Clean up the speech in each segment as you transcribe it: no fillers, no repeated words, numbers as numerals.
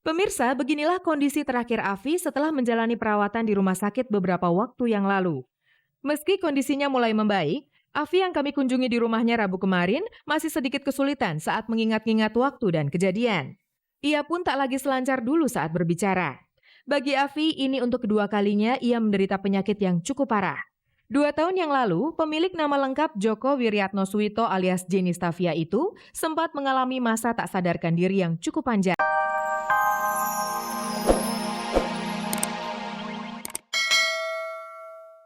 Pemirsa, beginilah kondisi terakhir Afi setelah menjalani perawatan di rumah sakit beberapa waktu yang lalu. Meski kondisinya mulai membaik, Afi yang kami kunjungi di rumahnya Rabu kemarin masih sedikit kesulitan saat mengingat-ingat waktu dan kejadian. Ia pun tak lagi selancar dulu saat berbicara. Bagi Afi, ini untuk kedua kalinya ia menderita penyakit yang cukup parah. 2 tahun yang lalu, pemilik nama lengkap Joko Wiryatno Suwito alias Jenny Stavia itu sempat mengalami masa tak sadarkan diri yang cukup panjang.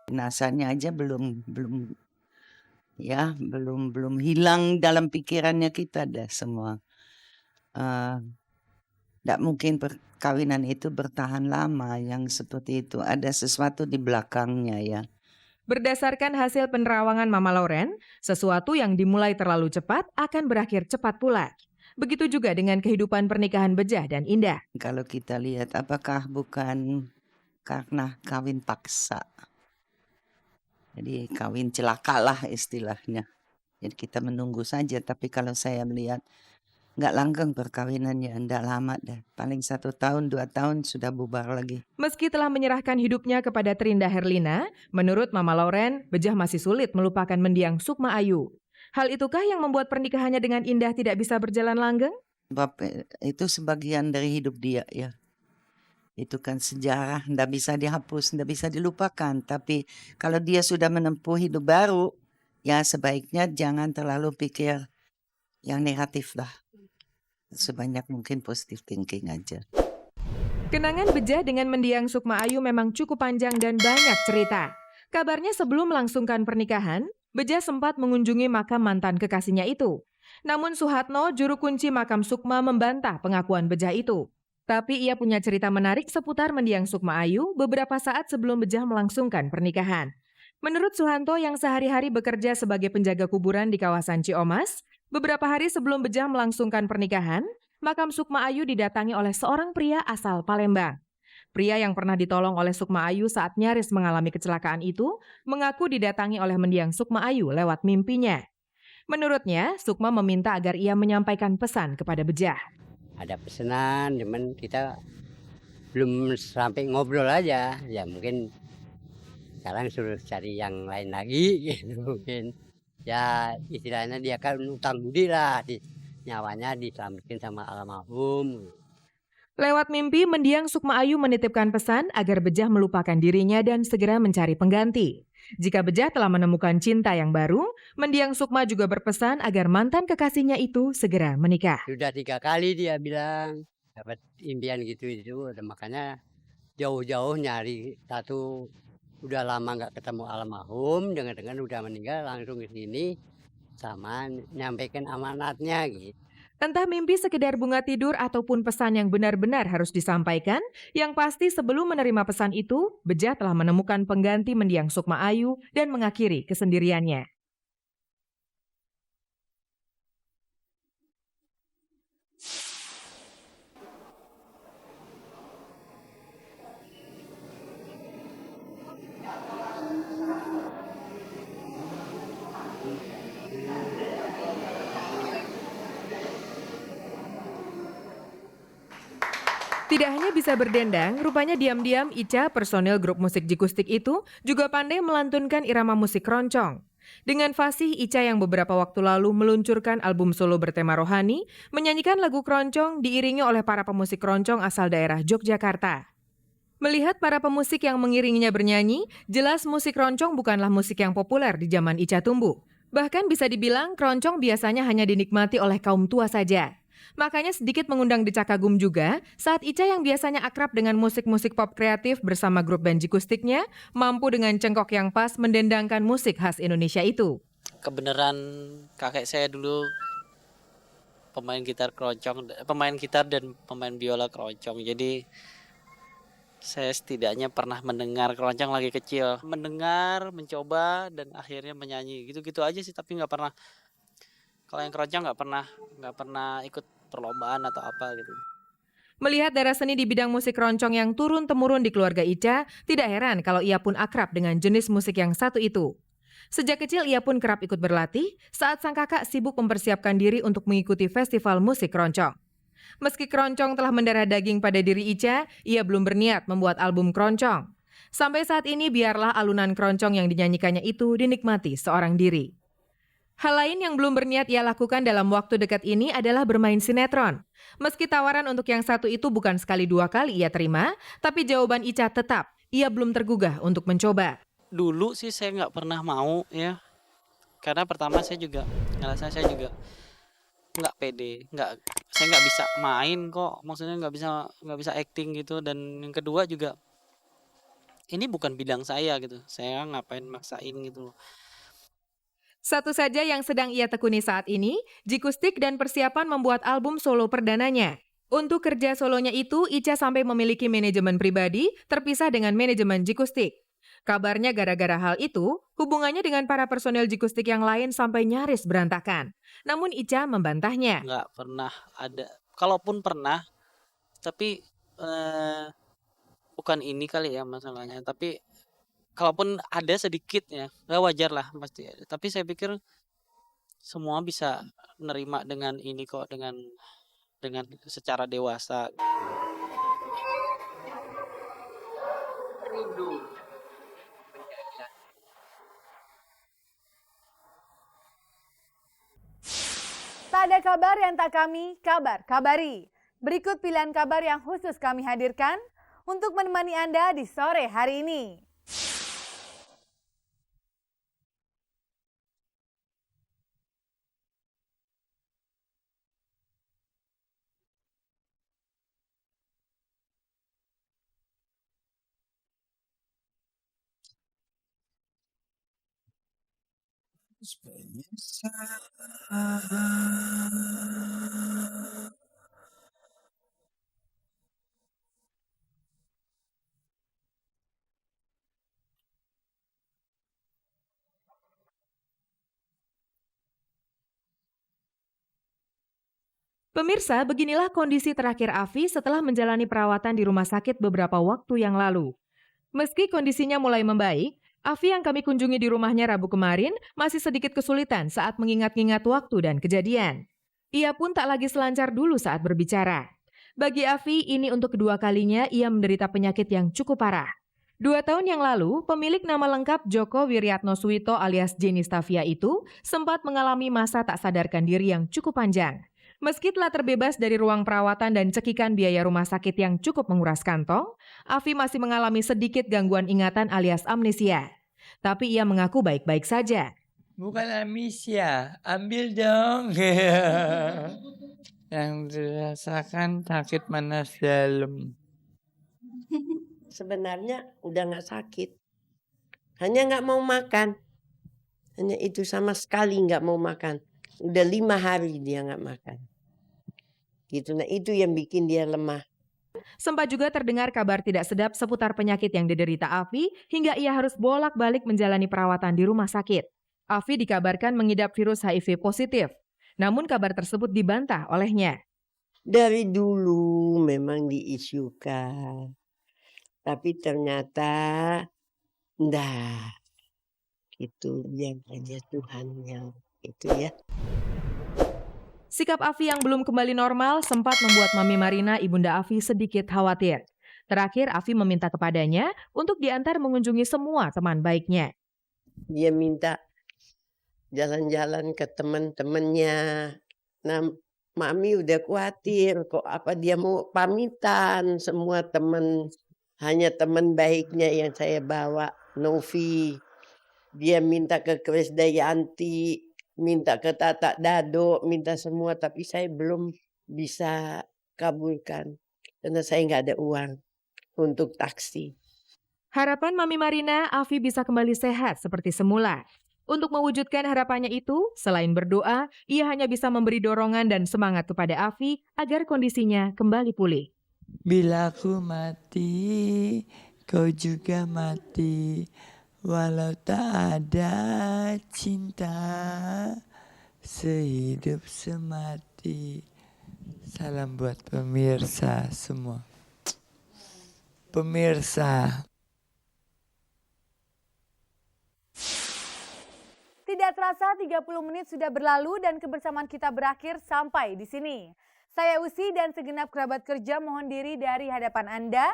Jenazahnya aja belum hilang dalam pikirannya kita dah semua. Nggak mungkin perkawinan itu bertahan lama yang seperti itu. Ada sesuatu di belakangnya ya. Berdasarkan hasil penerawangan Mama Lauren, sesuatu yang dimulai terlalu cepat akan berakhir cepat pula. Begitu juga dengan kehidupan pernikahan Bejah dan Indah. Kalau kita lihat apakah bukan karena kawin paksa. Jadi kawin celaka lah istilahnya. Jadi kita menunggu saja. Tapi kalau saya melihat nggak langgeng perkawinannya, nggak lama dah. Paling 1 tahun, 2 tahun sudah bubar lagi. Meski telah menyerahkan hidupnya kepada Trinda Herlina, menurut Mama Lauren, Bejah masih sulit melupakan mendiang Sukma Ayu. Hal itukah yang membuat pernikahannya dengan Indah tidak bisa berjalan langgeng? Sebab itu sebagian dari hidup dia ya. Itu kan sejarah, ndak bisa dihapus, ndak bisa dilupakan. Tapi kalau dia sudah menempuh hidup baru, ya sebaiknya jangan terlalu pikir yang negatif lah. Sebanyak mungkin positive thinking aja. Kenangan Bejah dengan mendiang Sukma Ayu memang cukup panjang dan banyak cerita. Kabarnya sebelum melangsungkan pernikahan, Bejah sempat mengunjungi makam mantan kekasihnya itu. Namun Suhatno, juru kunci makam Sukma, membantah pengakuan Bejah itu. Tapi ia punya cerita menarik seputar mendiang Sukma Ayu beberapa saat sebelum Bejah melangsungkan pernikahan. Menurut Suhanto yang sehari-hari bekerja sebagai penjaga kuburan di kawasan Ciomas, beberapa hari sebelum Bejah melangsungkan pernikahan, makam Sukma Ayu didatangi oleh seorang pria asal Palembang. Pria yang pernah ditolong oleh Sukma Ayu saat nyaris mengalami kecelakaan itu mengaku didatangi oleh mendiang Sukma Ayu lewat mimpinya. Menurutnya, Sukma meminta agar ia menyampaikan pesan kepada Bejah. Ada pesanan, cuman kita belum sampai ngobrol aja. Ya mungkin sekarang suruh cari yang lain lagi gitu mungkin. Ya istilahnya dia kan utang budi lah, nyawanya diselamatin sama almarhum. Lewat mimpi, mendiang Sukma Ayu menitipkan pesan agar Bejah melupakan dirinya dan segera mencari pengganti. Jika Bejah telah menemukan cinta yang baru, mendiang Sukma juga berpesan agar mantan kekasihnya itu segera menikah. Sudah 3 kali dia bilang dapat impian gitu itu, makanya jauh-jauh nyari satu. Udah lama nggak ketemu almarhum, dengar-dengar udah meninggal langsung ke sini sama nyampaikan amanatnya gitu. Entah mimpi sekedar bunga tidur ataupun pesan yang benar-benar harus disampaikan, yang pasti sebelum menerima pesan itu, Bejah telah menemukan pengganti mendiang Sukma Ayu dan mengakhiri kesendiriannya. Tidak hanya bisa berdendang, rupanya diam-diam Ica, personil grup musik Jikustik itu, juga pandai melantunkan irama musik keroncong. Dengan fasih, Ica yang beberapa waktu lalu meluncurkan album solo bertema rohani, menyanyikan lagu keroncong diiringi oleh para pemusik keroncong asal daerah Yogyakarta. Melihat para pemusik yang mengiringinya bernyanyi, jelas musik keroncong bukanlah musik yang populer di zaman Ica tumbuh. Bahkan bisa dibilang keroncong biasanya hanya dinikmati oleh kaum tua saja. Makanya sedikit mengundang decak kagum juga saat Ica yang biasanya akrab dengan musik-musik pop kreatif bersama grup band Jikustiknya mampu dengan cengkok yang pas mendendangkan musik khas Indonesia itu. Kebenaran kakek saya dulu pemain gitar dan pemain biola keroncong. Jadi saya setidaknya pernah mendengar keroncong lagi kecil. Mendengar, mencoba, dan akhirnya menyanyi. Gitu-gitu aja sih, tapi nggak pernah. Kalau yang keroncong nggak pernah ikut perlombaan atau apa gitu. Melihat darah seni di bidang musik keroncong yang turun-temurun di keluarga Ica, tidak heran kalau ia pun akrab dengan jenis musik yang satu itu. Sejak kecil ia pun kerap ikut berlatih saat sang kakak sibuk mempersiapkan diri untuk mengikuti festival musik keroncong. Meski keroncong telah mendarah daging pada diri Ica, ia belum berniat membuat album keroncong. Sampai saat ini biarlah alunan keroncong yang dinyanyikannya itu dinikmati seorang diri. Hal lain yang belum berniat ia lakukan dalam waktu dekat ini adalah bermain sinetron. Meski tawaran untuk yang satu itu bukan sekali dua kali ia terima, tapi jawaban Ica tetap, ia belum tergugah untuk mencoba. Dulu sih saya nggak pernah mau ya, karena pertama saya juga ngerasa saya juga nggak pede, saya nggak bisa main kok, maksudnya nggak bisa acting gitu. Dan yang kedua juga ini bukan bidang saya gitu, saya ngapain maksain gitu. Satu saja yang sedang ia tekuni saat ini, Jikustik dan persiapan membuat album solo perdananya. Untuk kerja solonya itu, Ica sampai memiliki manajemen pribadi terpisah dengan manajemen Jikustik. Kabarnya gara-gara hal itu, hubungannya dengan para personel Jikustik yang lain sampai nyaris berantakan. Namun Ica membantahnya. Nggak pernah ada, kalaupun pernah, tapi bukan ini kali ya masalahnya, tapi kalaupun ada sedikit ya wajar lah pasti. Tapi saya pikir semua bisa nerima dengan ini kok, dengan secara dewasa. Tak ada kabar yang tak kami kabari. Berikut pilihan kabar yang khusus kami hadirkan untuk menemani Anda di sore hari ini. Pemirsa, beginilah kondisi terakhir Afi setelah menjalani perawatan di rumah sakit beberapa waktu yang lalu. Meski kondisinya mulai membaik, Afi yang kami kunjungi di rumahnya Rabu kemarin masih sedikit kesulitan saat mengingat-ingat waktu dan kejadian. Ia pun tak lagi selancar dulu saat berbicara. Bagi Afi, ini untuk kedua kalinya ia menderita penyakit yang cukup parah. 2 tahun yang lalu, pemilik nama lengkap Joko Wiryatno Suwito alias Jenny Stavia itu sempat mengalami masa tak sadarkan diri yang cukup panjang. Meski telah terbebas dari ruang perawatan dan cekikan biaya rumah sakit yang cukup menguras kantong, Afi masih mengalami sedikit gangguan ingatan alias amnesia. Tapi ia mengaku baik-baik saja. Bukan amnesia, ambil dong. Yang dirasakan sakit panas dalam. Sebenarnya udah nggak sakit, hanya nggak mau makan. Hanya itu, sama sekali nggak mau makan. Udah 5 hari dia nggak makan. Gitu, nah itu yang bikin dia lemah. Sempat juga terdengar kabar tidak sedap seputar penyakit yang diderita Afi hingga ia harus bolak-balik menjalani perawatan di rumah sakit. Afi dikabarkan mengidap virus HIV positif. Namun kabar tersebut dibantah olehnya. Dari dulu memang diisukan, tapi ternyata enggak. Itu yang aja Tuhan yang itu ya. Sikap Afi yang belum kembali normal sempat membuat Mami Marina, ibunda Afi, sedikit khawatir. Terakhir, Afi meminta kepadanya untuk diantar mengunjungi semua teman baiknya. Dia minta jalan-jalan ke teman-temannya. Nah, Mami udah khawatir kok apa dia mau pamitan semua teman. Hanya teman baiknya yang saya bawa, Novi. Dia minta ke Krisdayanti, minta ke Tata Dado, minta semua, tapi saya belum bisa kabulkan karena saya nggak ada uang untuk taksi. Harapan Mami Marina, Afi bisa kembali sehat seperti semula. Untuk mewujudkan harapannya itu, selain berdoa, ia hanya bisa memberi dorongan dan semangat kepada Afi agar kondisinya kembali pulih. Bila aku mati, kau juga mati. Walau tak ada cinta, sehidup semati. Salam buat pemirsa semua. Pemirsa. Tidak Tidak terasa 30 menit sudah berlalu dan kebersamaan kita berakhir sampai di sini. Saya Usi dan segenap kerabat kerja mohon diri dari hadapan Anda.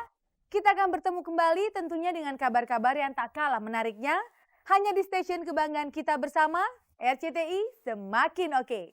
Kita akan bertemu kembali tentunya dengan kabar-kabar yang tak kalah menariknya. Hanya di stasiun kebanggaan kita bersama, RCTI Semakin Oke.